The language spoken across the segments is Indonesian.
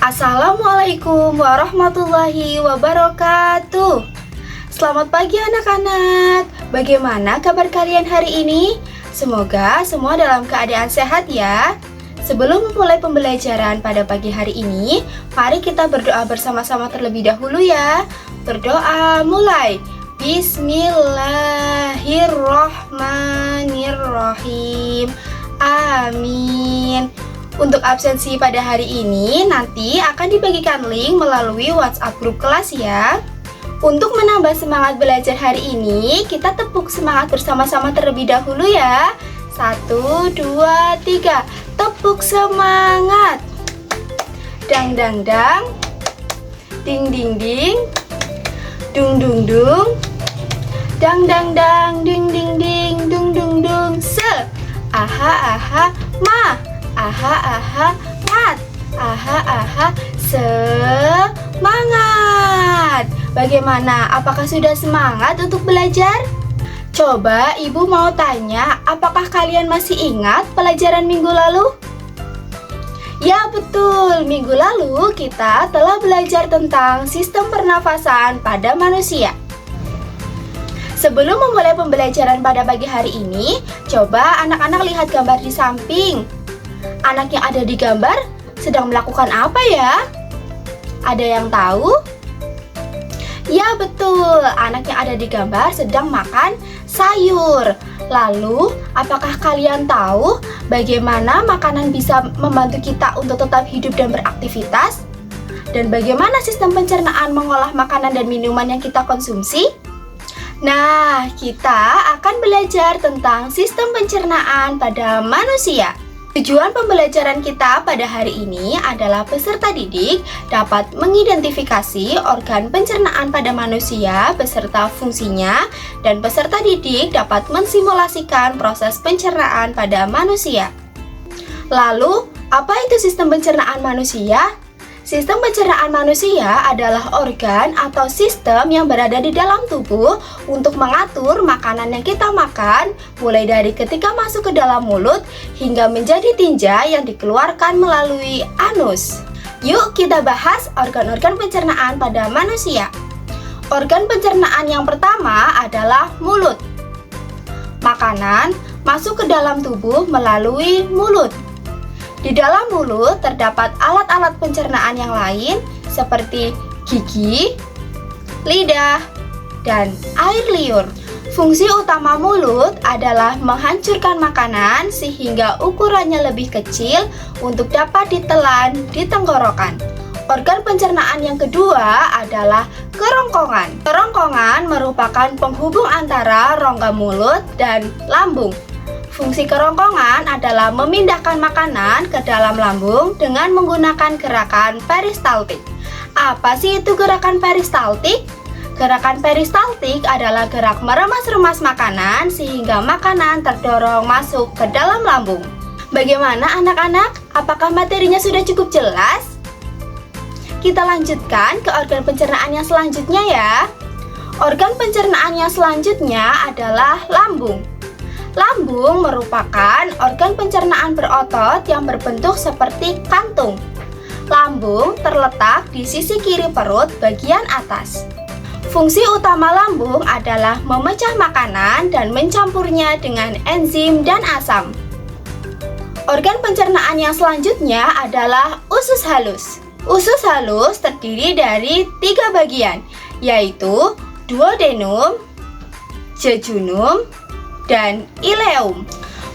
Assalamualaikum warahmatullahi wabarakatuh. Selamat pagi anak-anak. Bagaimana kabar kalian hari ini? Semoga semua dalam keadaan sehat ya. Sebelum memulai pembelajaran pada pagi hari ini, mari kita berdoa bersama-sama terlebih dahulu ya. Berdoa mulai. Bismillahirrohmanirrohim. Amin. Untuk absensi pada hari ini nanti akan dibagikan link melalui WhatsApp grup kelas ya. Untuk menambah semangat belajar hari ini, kita tepuk semangat bersama-sama terlebih dahulu ya. 1, 2, 3. Tepuk semangat. Dang dang dang. Ding ding ding. Dung dung dung. Dang dang dang. Ding ding ding. Dung dung dung. Se. Aha aha ma. Aha aha mat. Aha aha semangat. Bagaimana? Apakah sudah semangat untuk belajar? Coba ibu mau tanya, apakah kalian masih ingat pelajaran minggu lalu? Ya betul, minggu lalu kita telah belajar tentang sistem pernafasan pada manusia. Sebelum memulai pembelajaran pada pagi hari ini, coba anak-anak lihat gambar di samping. Anak yang ada di gambar sedang melakukan apa ya? Ada yang tahu? Ya betul, anak yang ada di gambar sedang makan sayur. Lalu, apakah kalian tahu bagaimana makanan bisa membantu kita untuk tetap hidup dan beraktivitas? Dan bagaimana sistem pencernaan mengolah makanan dan minuman yang kita konsumsi? Nah, kita akan belajar tentang sistem pencernaan pada manusia. Tujuan pembelajaran kita pada hari ini adalah peserta didik dapat mengidentifikasi organ pencernaan pada manusia beserta fungsinya, dan peserta didik dapat mensimulasikan proses pencernaan pada manusia. Lalu, apa itu sistem pencernaan manusia? Sistem pencernaan manusia adalah organ atau sistem yang berada di dalam tubuh untuk mengatur makanan yang kita makan, mulai dari ketika masuk ke dalam mulut hingga menjadi tinja yang dikeluarkan melalui anus. Yuk kita bahas organ-organ pencernaan pada manusia. Organ pencernaan yang pertama adalah mulut. Makanan masuk ke dalam tubuh melalui mulut. Di dalam mulut terdapat alat-alat pencernaan yang lain seperti gigi, lidah, dan air liur. Fungsi utama mulut adalah menghancurkan makanan sehingga ukurannya lebih kecil untuk dapat ditelan di tenggorokan. Organ pencernaan yang kedua adalah kerongkongan. Kerongkongan merupakan penghubung antara rongga mulut dan lambung. Fungsi kerongkongan adalah memindahkan makanan ke dalam lambung dengan menggunakan gerakan peristaltik. Apa sih itu gerakan peristaltik? Gerakan peristaltik adalah gerak meremas-remas makanan sehingga makanan terdorong masuk ke dalam lambung. Bagaimana anak-anak? Apakah materinya sudah cukup jelas? Kita lanjutkan ke organ pencernaan yang selanjutnya ya. Organ pencernaan yang selanjutnya adalah lambung. Lambung merupakan organ pencernaan berotot yang berbentuk seperti kantung. Lambung terletak di sisi kiri perut bagian atas. Fungsi utama lambung adalah memecah makanan dan mencampurnya dengan enzim dan asam. Organ pencernaan yang selanjutnya adalah usus halus. Usus halus terdiri dari 3 bagian, yaitu duodenum, jejunum, dan ileum.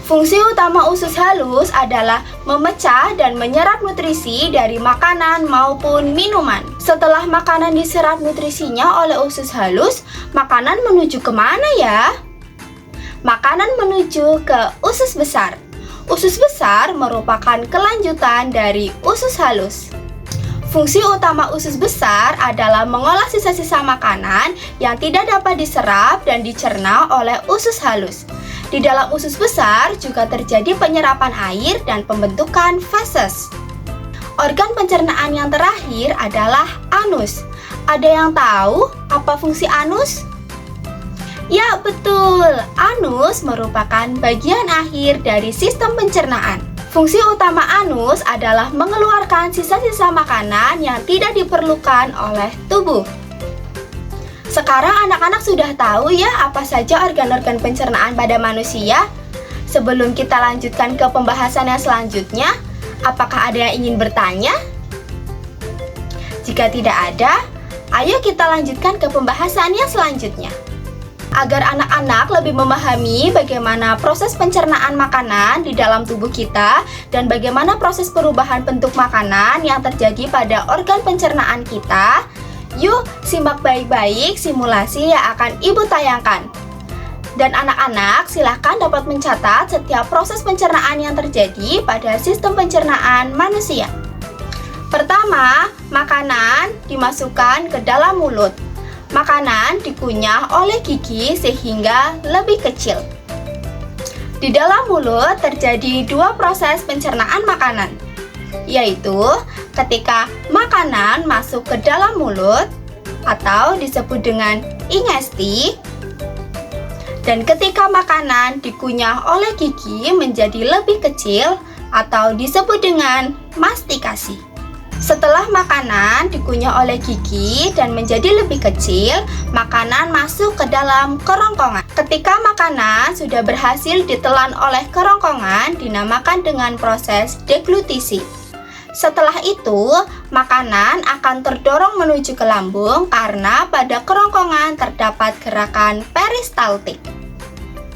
Fungsi utama usus halus adalah memecah dan menyerap nutrisi dari makanan maupun minuman. Setelah makanan diserap nutrisinya oleh usus halus, makanan menuju kemana ya? Makanan menuju ke usus besar. Usus besar merupakan kelanjutan dari usus halus. Fungsi utama usus besar adalah mengolah sisa-sisa makanan yang tidak dapat diserap dan dicerna oleh usus halus. Di dalam usus besar juga terjadi penyerapan air dan pembentukan feses. Organ pencernaan yang terakhir adalah anus. Ada yang tahu apa fungsi anus? Ya betul, anus merupakan bagian akhir dari sistem pencernaan. Fungsi utama anus adalah mengeluarkan sisa-sisa makanan yang tidak diperlukan oleh tubuh. Sekarang anak-anak sudah tahu ya apa saja organ-organ pencernaan pada manusia? Sebelum kita lanjutkan ke pembahasan yang selanjutnya, apakah ada yang ingin bertanya? Jika tidak ada, ayo kita lanjutkan ke pembahasan yang selanjutnya. Agar anak-anak lebih memahami bagaimana proses pencernaan makanan di dalam tubuh kita dan bagaimana proses perubahan bentuk makanan yang terjadi pada organ pencernaan kita, yuk simak baik-baik simulasi yang akan Ibu tayangkan. Dan anak-anak silahkan dapat mencatat setiap proses pencernaan yang terjadi pada sistem pencernaan manusia. Pertama, makanan dimasukkan ke dalam mulut. Makanan dikunyah oleh gigi sehingga lebih kecil. Di dalam mulut terjadi dua proses pencernaan makanan, yaitu ketika makanan masuk ke dalam mulut atau disebut dengan ingesti, dan ketika makanan dikunyah oleh gigi menjadi lebih kecil atau disebut dengan mastikasi. Setelah makanan dikunyah oleh gigi dan menjadi lebih kecil, makanan masuk ke dalam kerongkongan. Ketika makanan sudah berhasil ditelan oleh kerongkongan, dinamakan dengan proses deglutisi. Setelah itu, makanan akan terdorong menuju ke lambung karena pada kerongkongan terdapat gerakan peristaltik.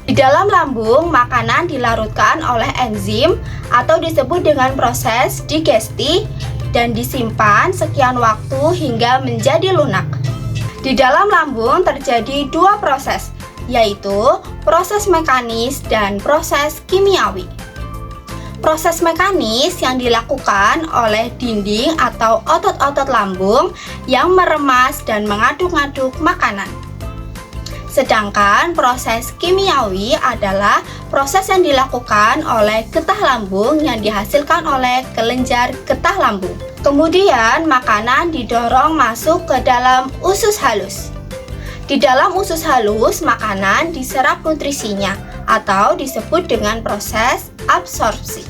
Di dalam lambung, makanan dilarutkan oleh enzim atau disebut dengan proses digesti dan disimpan sekian waktu hingga menjadi lunak. Di dalam lambung terjadi dua proses, yaitu proses mekanis dan proses kimiawi. Proses mekanis yang dilakukan oleh dinding atau otot-otot lambung yang meremas dan mengaduk-aduk makanan. Sedangkan proses kimiawi adalah proses yang dilakukan oleh getah lambung yang dihasilkan oleh kelenjar getah lambung. Kemudian makanan didorong masuk ke dalam usus halus. Di dalam usus halus, makanan diserap nutrisinya atau disebut dengan proses absorpsi.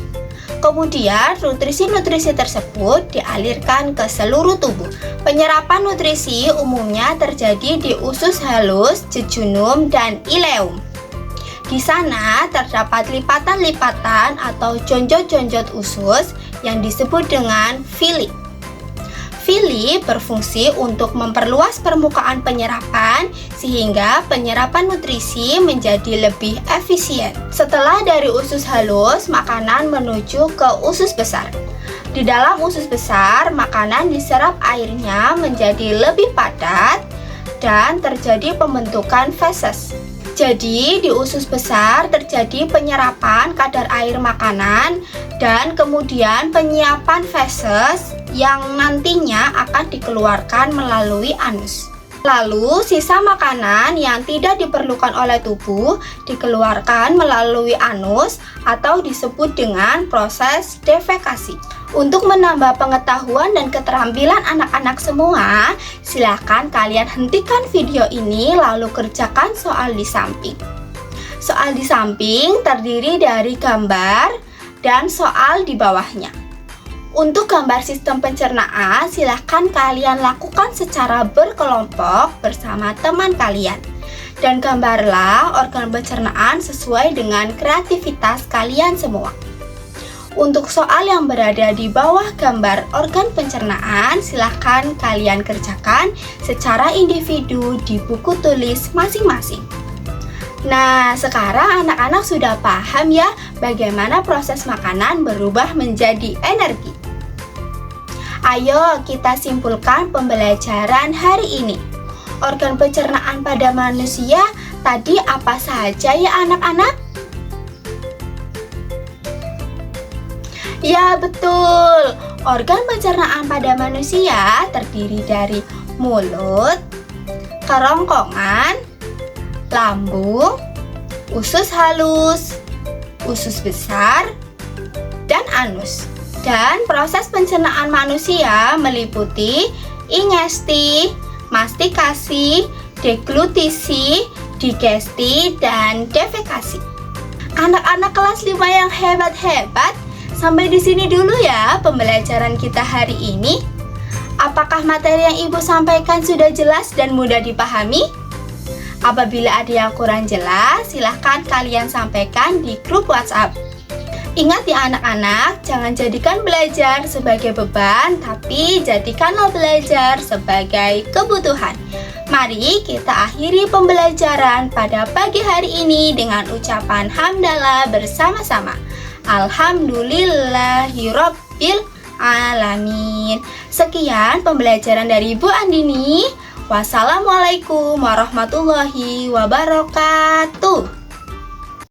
Kemudian nutrisi-nutrisi tersebut dialirkan ke seluruh tubuh. Penyerapan nutrisi umumnya terjadi di usus halus, jejunum, dan ileum. Di sana terdapat lipatan-lipatan atau jonjot-jonjot usus yang disebut dengan villi. Villi berfungsi untuk memperluas permukaan penyerapan sehingga penyerapan nutrisi menjadi lebih efisien. Setelah dari usus halus, makanan menuju ke usus besar. Di dalam usus besar, makanan diserap airnya menjadi lebih padat dan terjadi pembentukan feses. Jadi, di usus besar terjadi penyerapan kadar air makanan dan kemudian penyiapan feses yang nantinya akan dikeluarkan melalui anus. Lalu, sisa makanan yang tidak diperlukan oleh tubuh dikeluarkan melalui anus atau disebut dengan proses defekasi. Untuk menambah pengetahuan dan keterampilan anak-anak semua, silakan kalian hentikan video ini lalu kerjakan soal di samping. Soal di samping terdiri dari gambar dan soal di bawahnya. Untuk gambar sistem pencernaan, silakan kalian lakukan secara berkelompok bersama teman kalian. Dan gambarlah organ pencernaan sesuai dengan kreativitas kalian semua. Untuk soal yang berada di bawah gambar organ pencernaan, silahkan kalian kerjakan secara individu di buku tulis masing-masing. Nah, sekarang anak-anak sudah paham ya bagaimana proses makanan berubah menjadi energi. Ayo kita simpulkan pembelajaran hari ini. Organ pencernaan pada manusia tadi apa saja ya anak-anak? Ya betul, organ pencernaan pada manusia terdiri dari mulut, kerongkongan, lambung, usus halus, usus besar, dan anus. Dan proses pencernaan manusia meliputi ingesti, mastikasi, deglutisi, digesti, dan defekasi. Anak-anak kelas 5 yang hebat-hebat, Sampai di sini dulu ya pembelajaran kita hari ini. Apakah materi yang Ibu sampaikan sudah jelas dan mudah dipahami? Apabila ada yang kurang jelas, silahkan kalian sampaikan di grup WhatsApp. Ingat ya anak-anak, jangan jadikan belajar sebagai beban, tapi jadikanlah belajar sebagai kebutuhan. Mari kita akhiri pembelajaran pada pagi hari ini dengan ucapan hamdalah bersama-sama. Alhamdulillahirabbil alamin. Sekian pembelajaran dari Ibu Andini. Wassalamualaikum warahmatullahi wabarakatuh.